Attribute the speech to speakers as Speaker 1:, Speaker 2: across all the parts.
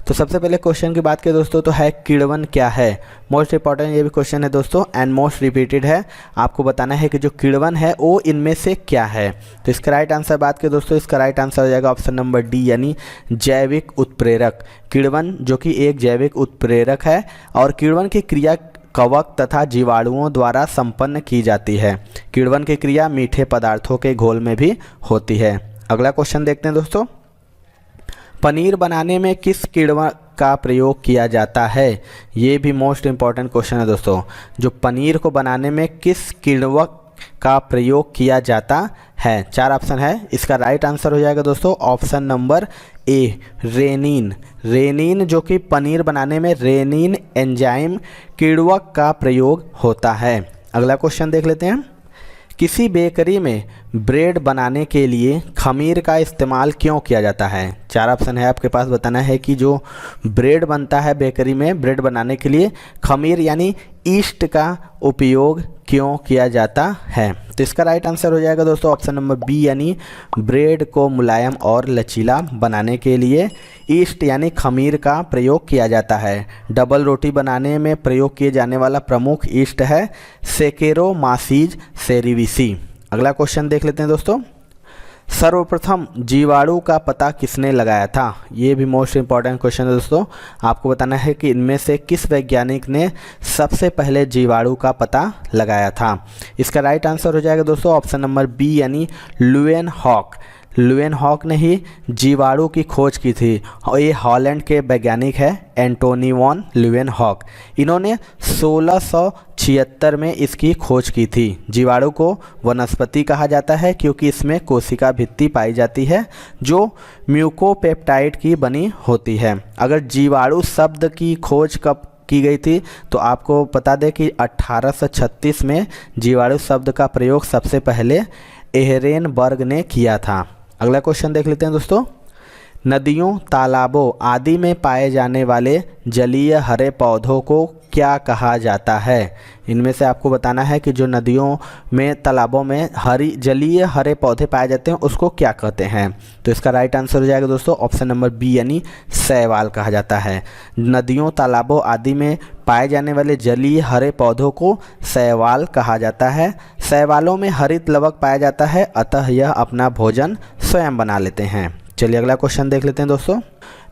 Speaker 1: तो सबसे पहले क्वेश्चन की बात करें दोस्तों तो है किण्वन क्या है। मोस्ट इंपॉर्टेंट ये भी क्वेश्चन है दोस्तों एंड मोस्ट रिपीटेड है। आपको बताना है कि जो किण्वन है वो इनमें से क्या है। तो इसका राइट आंसर बात करें दोस्तों, इसका राइट आंसर हो जाएगा ऑप्शन नंबर डी यानी जैविक उत्प्रेरक। किण्वन जो कि एक जैविक उत्प्रेरक है और किण्वन की क्रिया कवक तथा जीवाणुओं द्वारा संपन्न की जाती है। किण्वन की क्रिया मीठे पदार्थों के घोल में भी होती है। अगला क्वेश्चन देखते हैं दोस्तों, पनीर बनाने में किस किण्वन का प्रयोग किया जाता है। ये भी मोस्ट इंपॉर्टेंट क्वेश्चन है दोस्तों। जो पनीर को बनाने में किस किण्वन का प्रयोग किया जाता है। 4 ऑप्शन है, इसका राइट आंसर हो जाएगा दोस्तों option number A rennin. Rennin जो कि पनीर बनाने में रेनिन एंजाइम किण्वक का प्रयोग होता है। अगला क्वेश्चन देख लेते हैं, किसी बेकरी में ब्रेड बनाने के लिए खमीर का इस्तेमाल क्यों किया जाता है। 4 ऑप्शन है आपके पास, बताना है कि जो ब्रेड बनता है बेकरी में ब्रेड बनाने के लिए खमीर यानी ईस्ट का उपयोग क्यों किया जाता है। तो इसका राइट आंसर हो जाएगा दोस्तों ऑप्शन नंबर बी यानी ब्रेड को मुलायम और लचीला बनाने के लिए ईस्ट यानी खमीर का प्रयोग किया जाता है। डबल रोटी बनाने में प्रयोग किए जाने वाला प्रमुख ईस्ट है सेकेरोमाइसीज सेरेविसी। अगला क्वेश्चन देख लेते हैं दोस्तों, सर्वप्रथम जीवाणु का पता किसने लगाया था। ये भी मोस्ट इंपॉर्टेंट क्वेश्चन है दोस्तों। आपको बताना है कि इनमें से किस वैज्ञानिक ने सबसे पहले जीवाणु का पता लगाया था। इसका राइट आंसर हो जाएगा दोस्तों ऑप्शन नंबर बी यानी लुएनहॉक। लुएनहॉक ने ही जीवाणु की खोज की थी और ये हॉलैंड के वैज्ञानिक है एंटोनी वॉन लुएनहॉक। इन्होंने 1676 में इसकी खोज की थी। जीवाणु को वनस्पति कहा जाता है क्योंकि इसमें कोशिका भित्ति पाई जाती है जो म्यूकोपेप्टाइड की बनी होती है। अगर जीवाणु शब्द की खोज कब की गई थी तो आपको बता दें कि 1836 में जीवाणु शब्द का प्रयोग सबसे पहले एहरेनबर्ग ने किया था। अगला क्वेश्चन देख लेते हैं दोस्तों, नदियों तालाबों आदि में पाए जाने वाले जलीय हरे पौधों को क्या कहा जाता है। इनमें से आपको बताना है कि जो नदियों में तालाबों में जलीय हरे पौधे पाए जाते हैं उसको क्या कहते हैं। तो इसका राइट आंसर हो जाएगा दोस्तों ऑप्शन नंबर बी यानी शैवाल कहा जाता है। नदियों तालाबों आदि में पाए जाने वाले जलीय हरे पौधों को शैवाल कहा जाता है। शैवालों में हरित लवक पाया जाता है अतः यह अपना भोजन स्वयं बना लेते हैं। चलिए अगला क्वेश्चन देख लेते हैं दोस्तों,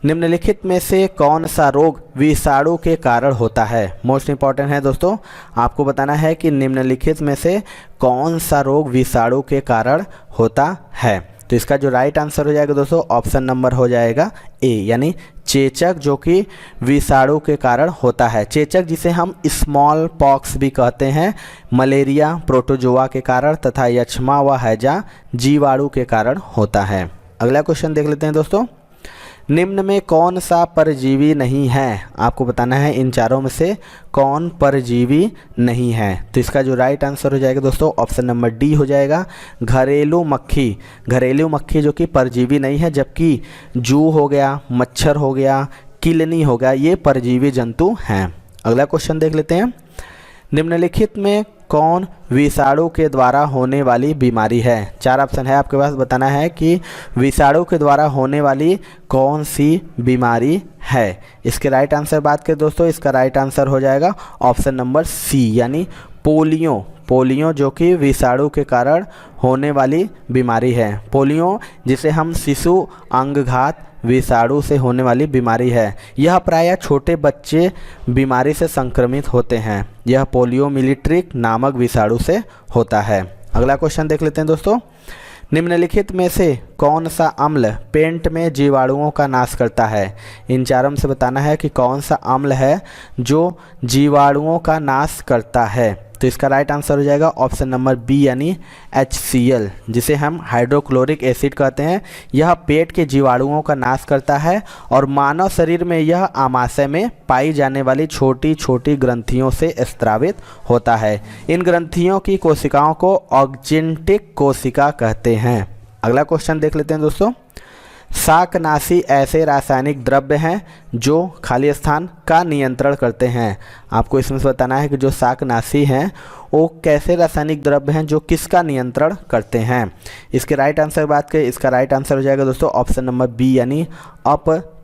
Speaker 1: निम्नलिखित में से कौन सा रोग विषाणु के कारण होता है। मोस्ट इंपॉर्टेंट है दोस्तों, आपको बताना है कि निम्नलिखित में से कौन सा रोग विषाणु के कारण होता है। तो इसका जो राइट आंसर हो जाएगा दोस्तों ऑप्शन नंबर हो जाएगा ए यानी चेचक जो कि विषाणु के कारण होता है। चेचक जिसे हम स्मॉल पॉक्स भी कहते हैं मलेरिया प्रोटोजोआ के कारण तथा यक्ष्मा व हैजा जीवाणु के कारण होता है। अगला क्वेश्चन देख लेते हैं दोस्तों, निम्न में कौन सा परजीवी नहीं है। आपको बताना है इन चारों में से कौन परजीवी नहीं है। तो इसका जो राइट आंसर हो जाएगा दोस्तों ऑप्शन नंबर डी हो जाएगा घरेलू मक्खी। घरेलू मक्खी जो कि परजीवी नहीं है, जबकि जू हो गया, मच्छर हो गया, किलनी हो गया, ये परजीवी जंतु हैं। अगला क्वेश्चन देख लेते हैं, निम्नलिखित में कौन विषाणु के द्वारा होने वाली बीमारी है। 4 ऑप्शन है आपके पास, बताना है कि विषाणु के द्वारा होने वाली कौन सी बीमारी है। इसके राइट आंसर बात करें दोस्तों, इसका राइट आंसर हो जाएगा ऑप्शन नंबर सी यानी पोलियो। पोलियो जो कि विषाणु के कारण होने वाली बीमारी है। पोलियो जिसे हम शिशु अंगघात विषाणु से होने वाली बीमारी है। यह प्रायः छोटे बच्चे बीमारी से संक्रमित होते हैं। यह पोलियोमिलिट्रिक नामक विषाणु से होता है। अगला क्वेश्चन देख लेते हैं दोस्तों, निम्नलिखित में से कौन सा अम्ल पेंट में जीवाणुओं का नाश करता है। इन चारों में से बताना है कि कौन सा अम्ल है जो जीवाणुओं का नाश करता है। तो इसका राइट आंसर हो जाएगा ऑप्शन नंबर बी यानी HCl जिसे हम हाइड्रोक्लोरिक एसिड कहते हैं। यह पेट के जीवाणुओं का नाश करता है और मानव शरीर में यह आमाशय में पाई जाने वाली छोटी छोटी ग्रंथियों से स्रावित होता है। इन ग्रंथियों की कोशिकाओं को ऑक्जेंटिक कोशिका कहते हैं। अगला क्वेश्चन देख लेते हैं दोस्तों, शाकनाशी ऐसे रासायनिक द्रव्य हैं जो खाली स्थान का नियंत्रण करते हैं। आपको इसमें से बताना है कि जो शाकनाशी हैं वो कैसे रासायनिक द्रव्य हैं जो किसका नियंत्रण करते हैं। इसके राइट आंसर बात करें, इसका राइट आंसर हो जाएगा दोस्तों ऑप्शन नंबर बी यानी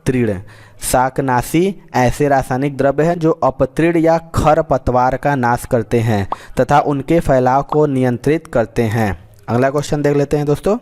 Speaker 1: अपतृण। शाकनाशी ऐसे रासायनिक द्रव्य हैं जो अपतृण या खरपतवार का नाश करते हैं तथा उनके फैलाव को नियंत्रित करते हैं। अगला क्वेश्चन देख लेते हैं दोस्तों।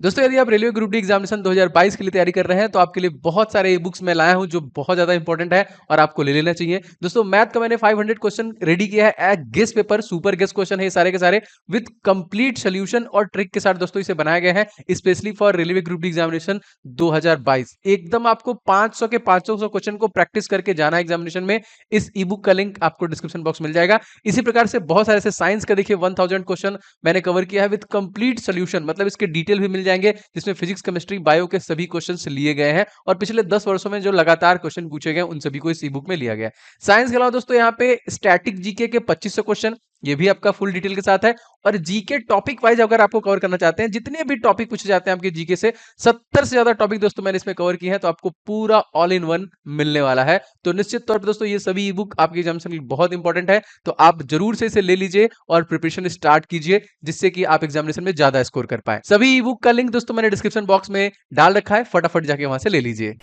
Speaker 2: यदि आप रेलवे ग्रुप डी एग्जामिनेशन 2022 के लिए तैयारी कर रहे हैं तो आपके लिए बहुत सारे बुक्स मैं लाया हूं जो बहुत ज्यादा इंपॉर्टेंट है और आपको ले लेना चाहिए। दोस्तों मैथ का मैंने 500 क्वेश्चन रेडी किया है, guess paper, super guess question है सारे के सारे विद कंप्लीट सोल्यूशन और ट्रिक के साथ दोस्तों इसे बनाया गया है specially for railway group D examination 2022। एकदम आपको 500 के 500 क्वेश्चन को प्रैक्टिस करके जाना है एग्जामिनेशन में। इस ई बुक का लिंक आपको डिस्क्रिप्शन बॉक्स मिल जाएगा। इसी प्रकार से बहुत सारे ऐसे साइंस का देखिए 1000 क्वेश्चन मैंने कवर किया है विद कंप्लीट सोल्यूशन, मतलब इसके डिटेल भी मिल जाएंगे जिसमें फिजिक्स, केमिस्ट्री, बायो के सभी क्वेश्चंस लिए गए हैं और पिछले 10 वर्षों में जो लगातार क्वेश्चन पूछे गए उन सभी को इस ई बुक में लिया गया है। साइंस के अलावा दोस्तों यहाँ पे स्टैटिक जीके के 2500 क्वेश्चन, ये भी आपका फुल डिटेल के साथ है। और जीके टॉपिक वाइज अगर आपको कवर करना चाहते हैं, जितने भी टॉपिक पूछे जाते हैं आपके जीके से 70 से ज्यादा टॉपिक दोस्तों मैंने इसमें कवर किए हैं, तो आपको पूरा ऑल इन वन मिलने वाला है। तो निश्चित तौर पर दोस्तों ये सभी ई बुक आपके एग्जामिनेशन के लिए बहुत इंपॉर्टेंट है, तो आप जरूर से इसे ले लीजिए और प्रिपरेशन स्टार्ट कीजिए जिससे कि आप एग्जामिनेशन में ज्यादा स्कोर कर पाए। सभी ई बुक का लिंक दोस्तों मैंने डिस्क्रिप्शन बॉक्स में डाल रखा है, फटाफट जाके वहां से ले लीजिए।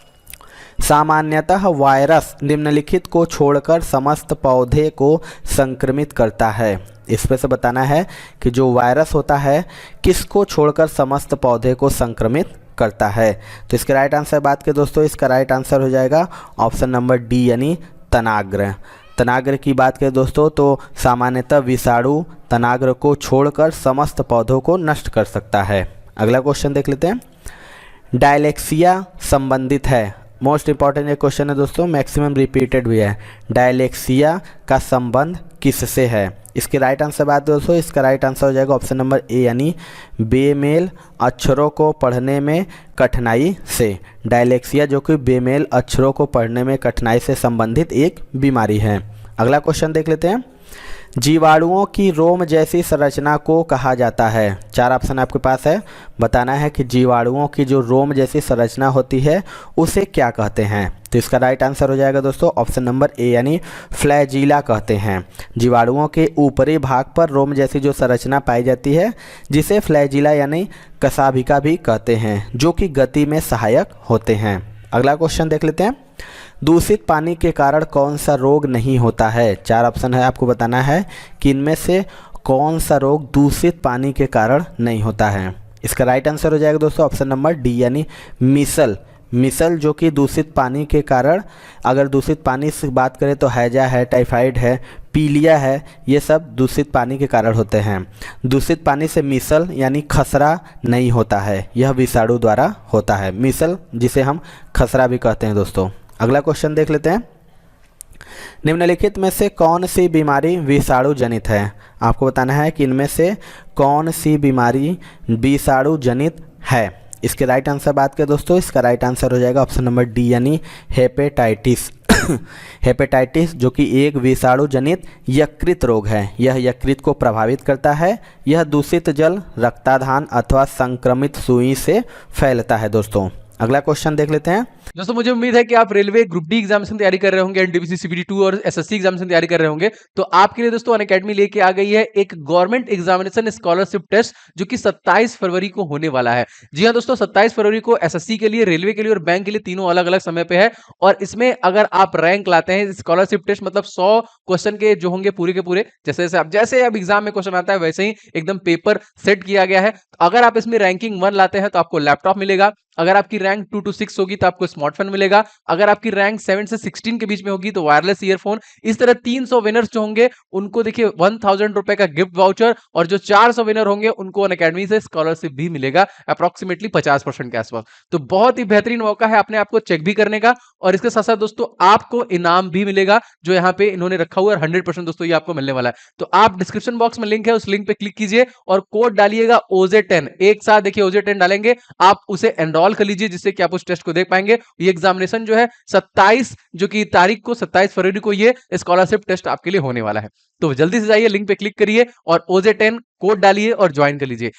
Speaker 1: सामान्यतः वायरस निम्नलिखित को छोड़कर समस्त पौधे को संक्रमित करता है। इसमें से बताना है कि जो वायरस होता है किसको छोड़कर समस्त पौधे को संक्रमित करता है। तो इसके राइट आंसर बात करें दोस्तों, इसका राइट आंसर हो जाएगा ऑप्शन नंबर डी यानी तनाग्र। तनाग्र की बात करें दोस्तों तो सामान्यतः विषाणु तनाग्र को छोड़कर समस्त पौधों को नष्ट कर सकता है। अगला क्वेश्चन देख लेते हैं। डायलेक्सिया संबंधित है, मोस्ट इंपॉर्टेंट ये क्वेश्चन है दोस्तों, मैक्सिमम रिपीटेड भी है। डायलेक्सिया का संबंध किससे है? इसके राइट आंसर बात दोस्तों, इसका राइट आंसर हो जाएगा ऑप्शन नंबर ए यानी बेमेल अक्षरों को पढ़ने में कठिनाई से। डायलेक्सिया जो कि बेमेल अक्षरों को पढ़ने में कठिनाई से संबंधित एक बीमारी है। अगला क्वेश्चन देख लेते हैं। जीवाणुओं की रोम जैसी संरचना को कहा जाता है। 4 ऑप्शन आपके पास है, बताना है कि जीवाणुओं की जो रोम जैसी संरचना होती है उसे क्या कहते हैं। तो इसका राइट आंसर हो जाएगा दोस्तों ऑप्शन नंबर ए यानी फ्लैजिला कहते हैं। जीवाणुओं के ऊपरी भाग पर रोम जैसी जो संरचना पाई जाती है जिसे फ्लैजिला यानी कशाभिका भी कहते हैं, जो कि गति में सहायक होते हैं। अगला क्वेश्चन देख लेते हैं। दूषित पानी के कारण कौन सा रोग नहीं होता है? 4 ऑप्शन है, आपको बताना है कि इनमें से कौन सा रोग दूषित पानी के कारण नहीं होता है। इसका राइट आंसर हो जाएगा दोस्तों ऑप्शन नंबर डी यानी मीसल। मीसल जो कि दूषित पानी के कारण, अगर दूषित पानी से बात करें तो हैजा है, टाइफाइड है, पीलिया है, ये सब दूषित पानी के कारण होते हैं। दूषित पानी से मीसल यानी खसरा नहीं होता है, यह विषाणु द्वारा होता है। मीसल जिसे हम खसरा भी कहते हैं दोस्तों। अगला क्वेश्चन देख लेते हैं। निम्नलिखित में से कौन सी बीमारी विषाणु जनित है? आपको बताना है कि इनमें से कौन सी बीमारी विषाणु जनित है। इसके राइट आंसर बात करें दोस्तों, इसका राइट आंसर हो जाएगा ऑप्शन नंबर डी यानी हेपेटाइटिस। हेपेटाइटिस जो कि एक विषाणु जनित यकृत रोग है, यह यकृत को प्रभावित करता है। यह दूषित जल, रक्ताधान अथवा संक्रमित सुई से फैलता है दोस्तों। अगला क्वेश्चन देख लेते हैं।
Speaker 2: दोस्तों मुझे उम्मीद है कि आप रेलवे ग्रुप डी एग्जामिनेशन तैयारी कर रहे होंगे, एनटीपीसी सीपीटी 2 और एसएससी एग्जामिनेशन तैयारी कर रहे होंगे, तो आपके लिए दोस्तों अनअकैडमी लेके आ गई है एक गवर्नमेंट एग्जामिनेशन स्कॉलरशिप टेस्ट जो कि 27 फरवरी को होने वाला है। जी हाँ दोस्तों, 27 फरवरी को एसएससी के लिए, रेलवे के लिए और बैंक के लिए तीनों अलग अलग समय पे है। और इसमें अगर आप रैंक लाते हैं, स्कॉलरशिप टेस्ट मतलब 100 क्वेश्चन के जो होंगे पूरे के पूरे, जैसे अब एग्जाम में क्वेश्चन आता है वैसे ही एकदम पेपर सेट किया गया है। अगर आप इसमें रैंकिंग 1 लाते हैं तो आपको लैपटॉप मिलेगा। अगर आपकी रैंक 2 to 6 होगी तो आपको स्मार्टफोन मिलेगा। अगर आपकी रैंक 7 से 16 के बीच में होगी तो वायरलेस ईयरफोन। इस तरह 300 विनर्स जो होंगे उनको देखिए 1000 रुपए का गिफ्ट वाउचर, और जो 400 विनर होंगे उनको अनअकैडमी से स्कॉलरशिप भी मिलेगा अप्रोक्सीमेटली 50% के आसपास। तो बहुत ही बेहतरीन मौका है अपने आपको चेक भी करने का, और इसके साथ साथ दोस्तों आपको इनाम भी मिलेगा जो यहाँ पे इन्होंने रखा हुआ है। 100% दोस्तों ये आपको मिलने वाला है। तो आप डिस्क्रिप्शन बॉक्स में लिंक है, उस लिंक पे क्लिक कीजिए और कोड डालिएगा OJ10। एक साथ देखिए OJ10 डालेंगे, आप उसे एनरोल कर लीजिए जिससे कि आप उस टेस्ट को देख पाएंगे। ये एग्जामिनेशन जो है 27 जो कि तारीख को 27 फरवरी को ये स्कॉलरशिप टेस्ट आपके लिए होने वाला है। तो जल्दी से जाइए, लिंक पे क्लिक करिए और OJ10 कोड डालिए और ज्वाइन कर लीजिए।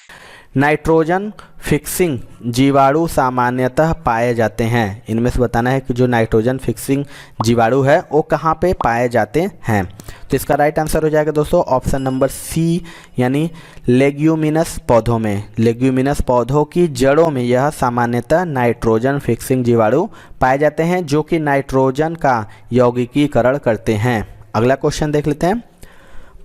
Speaker 1: नाइट्रोजन फिक्सिंग जीवाणु सामान्यतः पाए जाते हैं। इनमें से बताना है कि जो नाइट्रोजन फिक्सिंग जीवाणु है वो कहाँ पे पाए जाते हैं। तो इसका राइट आंसर हो जाएगा दोस्तों ऑप्शन नंबर सी, यानी लेग्यूमिनस पौधों में। लेग्यूमिनस पौधों की जड़ों में यह सामान्यतः नाइट्रोजन फिक्सिंग जीवाणु पाए जाते हैं जो कि नाइट्रोजन का यौगिकीकरण करते हैं। अगला क्वेश्चन देख लेते हैं।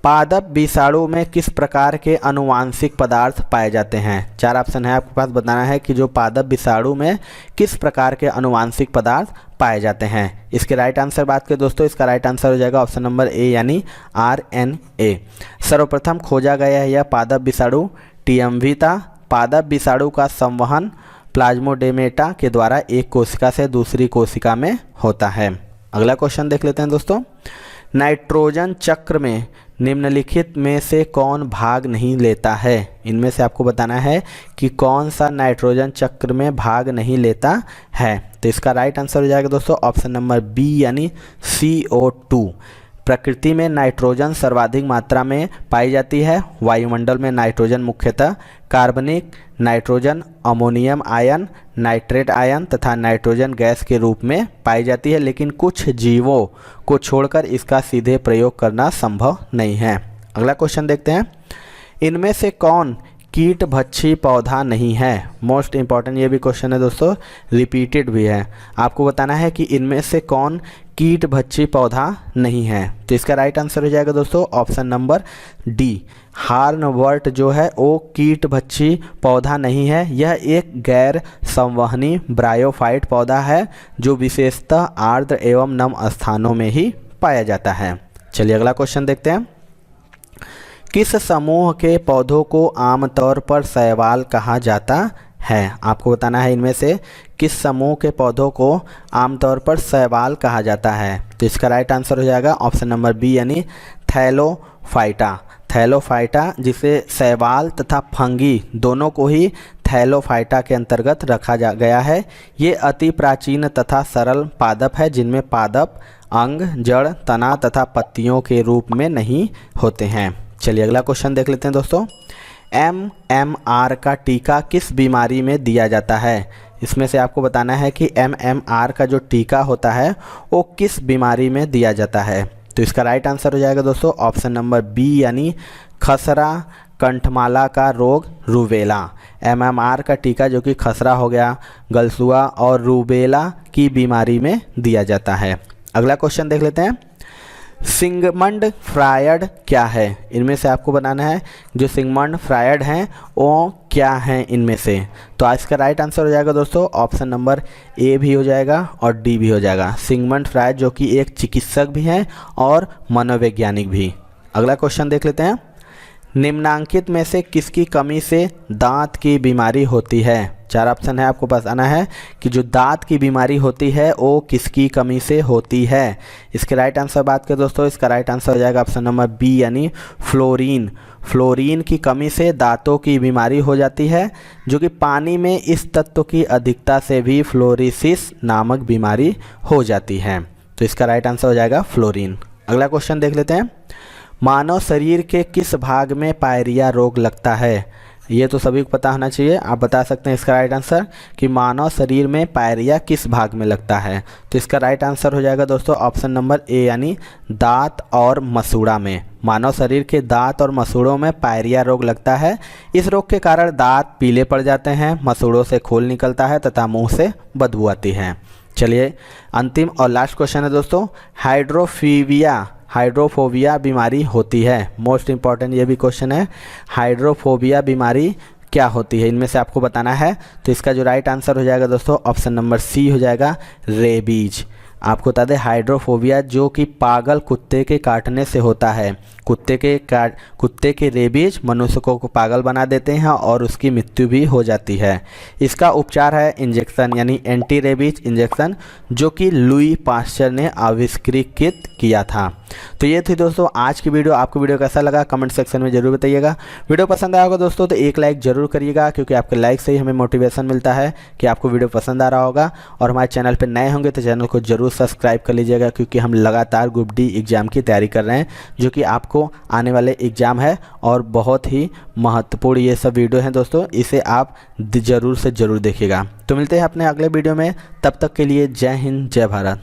Speaker 1: पादप विषाणु में किस प्रकार के आनुवांशिक पदार्थ पाए जाते हैं? चार ऑप्शन है आपके पास, बताना है कि जो पादप विषाणु में किस प्रकार के आनुवांशिक पदार्थ पाए जाते हैं। इसके राइट आंसर बात करें दोस्तों, इसका राइट आंसर हो जाएगा ऑप्शन नंबर ए, यानी RNA। सर्वप्रथम खोजा गया है यह पादप विषाणु TMV था। पादप विषाणु का संवहन प्लाज्मोडेमेटा के द्वारा एक कोशिका से दूसरी कोशिका में होता है। अगला क्वेश्चन देख लेते हैं दोस्तों। नाइट्रोजन चक्र में निम्नलिखित में से कौन भाग नहीं लेता है? इनमें से आपको बताना है कि कौन सा नाइट्रोजन चक्र में भाग नहीं लेता है। तो इसका राइट आंसर हो जाएगा दोस्तों ऑप्शन नंबर बी, यानी CO2। प्रकृति में नाइट्रोजन सर्वाधिक मात्रा में पाई जाती है। वायुमंडल में नाइट्रोजन मुख्यतः कार्बनिक nitrogen, ammonium ion, nitrate ion तथा नाइट्रोजन गैस के रूप में पाई जाती है, लेकिन कुछ जीवों को छोड़कर इसका सीधे प्रयोग करना संभव नहीं है। अगला क्वेश्चन देखते हैं। इनमें से कौन कीट भक्षी पौधा नहीं है? मोस्ट इंपॉर्टेंट ये भी क्वेश्चन है दोस्तों, रिपीटेड भी है। आपको बताना है कि इनमें से कौन कीट भक्षी पौधा नहीं है। तो इसका राइट आंसर हो जाएगा दोस्तों ऑप्शन नंबर डी, हार्नवर्ट जो है वो कीट भक्षी पौधा नहीं है। यह एक गैर संवहनी ब्रायोफाइट पौधा है जो विशेषतः आर्द्र एवं नम स्थानों में ही पाया जाता है। चलिए अगला क्वेश्चन देखते हैं। किस समूह के पौधों को आमतौर पर शैवाल कहा जाता है? आपको बताना है इनमें से किस समूह के पौधों को आमतौर पर शैवाल कहा जाता है। तो इसका राइट आंसर हो जाएगा ऑप्शन नंबर बी, यानी थैलोफाइटा। थैलोफाइटा, जिसे शैवाल तथा फंगी दोनों को ही थैलोफाइटा के अंतर्गत रखा गया है। ये अति प्राचीन तथा सरल पादप है जिनमें पादप अंग, जड़, तना तथा पत्तियों के रूप में नहीं होते हैं। चलिए अगला क्वेश्चन देख लेते हैं दोस्तों। MMR का टीका किस बीमारी में दिया जाता है? इसमें से आपको बताना है कि MMR का जो टीका होता है वो किस बीमारी में दिया जाता है। तो इसका राइट आंसर हो जाएगा दोस्तों ऑप्शन नंबर बी, यानी खसरा कंठमाला का रोग, रूबेला। MMR का टीका जो कि खसरा हो गया, गलसुआ और रूबेला की बीमारी में दिया जाता है। अगला क्वेश्चन देख लेते हैं। सिगमंड फ्रायड क्या है? इनमें से आपको बनाना है जो सिगमंड फ्रायड हैं वो क्या हैं इनमें से। तो आज का राइट आंसर हो जाएगा दोस्तों ऑप्शन नंबर ए भी हो जाएगा और डी भी हो जाएगा। सिगमंड फ्रायड जो कि एक चिकित्सक भी हैं और मनोवैज्ञानिक भी। अगला क्वेश्चन देख लेते हैं। निम्नांकित में से किसकी कमी से दांत की बीमारी होती है? चार ऑप्शन है, आपको बताना है कि जो दांत की बीमारी होती है वो किसकी कमी से होती है। इसके राइट आंसर बात करें दोस्तों, इसका राइट आंसर हो जाएगा ऑप्शन नंबर बी, यानी फ्लोरीन। फ्लोरीन की कमी से दांतों की बीमारी हो जाती है, जो कि पानी में इस तत्व की अधिकता से भी फ्लोरोसिस नामक बीमारी हो जाती है। तो इसका राइट आंसर हो जाएगा फ्लोरीन। अगला क्वेश्चन देख लेते हैं। मानव शरीर के किस भाग में पायरिया रोग लगता है? ये तो सभी को पता होना चाहिए। आप बता सकते हैं इसका राइट आंसर कि मानव शरीर में पायरिया किस भाग में लगता है। तो इसका राइट आंसर हो जाएगा दोस्तों ऑप्शन नंबर ए, यानी दांत और मसूड़ा में। मानव शरीर के दांत और मसूड़ों में पायरिया रोग लगता है। इस रोग के कारण दांत पीले पड़ जाते हैं, मसूड़ों से खोल निकलता है तथा मुंह से बदबू आती है। चलिए अंतिम और लास्ट क्वेश्चन है दोस्तों। हाइड्रोफोबिया बीमारी होती है। मोस्ट इंपॉर्टेंट ये भी क्वेश्चन है। हाइड्रोफोबिया बीमारी क्या होती है, इनमें से आपको बताना है। तो इसका जो राइट आंसर हो जाएगा दोस्तों ऑप्शन नंबर सी हो जाएगा, रेबीज। आपको बता दें हाइड्रोफोबिया जो कि पागल कुत्ते के काटने से होता है। कुत्ते के रेबीज मनुष्य को पागल बना देते हैं और उसकी मृत्यु भी हो जाती है। इसका उपचार है इंजेक्शन, यानी एंटी रेबीज इंजेक्शन, जो कि लुई पास्चर ने आविष्कृत किया था। तो ये थी दोस्तों आज की वीडियो। आपको वीडियो कैसा लगा कमेंट सेक्शन में जरूर बताइएगा। वीडियो पसंद आया होगा दोस्तों तो एक लाइक जरूर करिएगा, क्योंकि आपके लाइक से ही हमें मोटिवेशन मिलता है कि आपको वीडियो पसंद आ रहा होगा। और हमारे चैनल पर नए होंगे तो चैनल को जरूर सब्सक्राइब कर लीजिएगा, क्योंकि हम लगातार ग्रुप डी एग्ज़ाम की तैयारी कर रहे हैं, जो कि आपको आने वाले एग्ज़ाम है और बहुत ही महत्वपूर्ण ये सब वीडियो हैं दोस्तों। इसे आप ज़रूर से ज़रूर देखिएगा। तो मिलते हैं अपने अगले वीडियो में, तब तक के लिए जय हिंद जय भारत।